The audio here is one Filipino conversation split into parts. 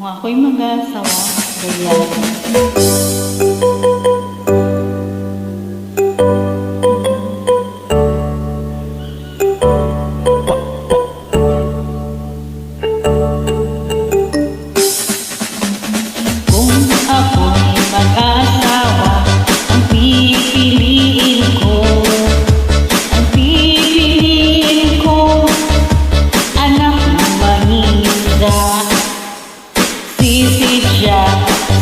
Kung ako'y mag-asawa, ganyan. Kung ako'y mag-asawa, ang pipiliin ko, anak na manginda. Sisid siya,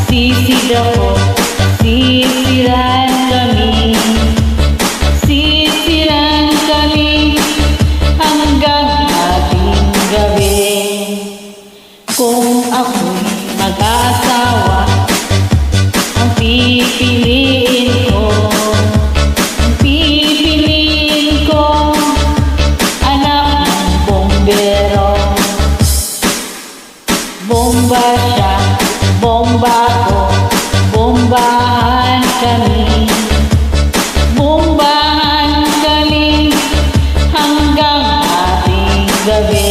sisid ako, sisiran kami hanggang ating gabi. Kung ako'y mag-asawa, ang pipiliin ko, anak ng bombero. Bomba siya, bomba ko, bombahan kami hanggang ating gabi.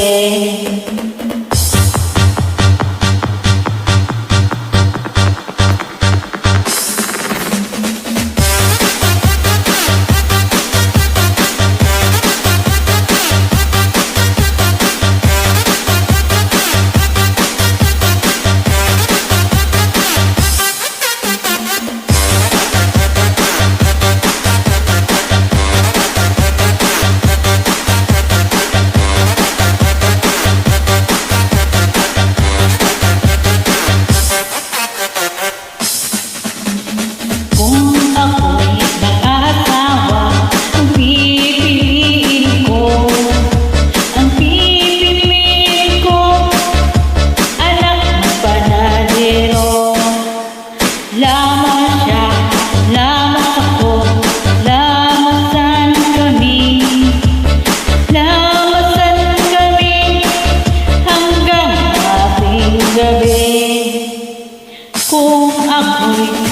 Lamang siya, lamang ako, lamasan kami hanggang ating gabi. Kung ako'y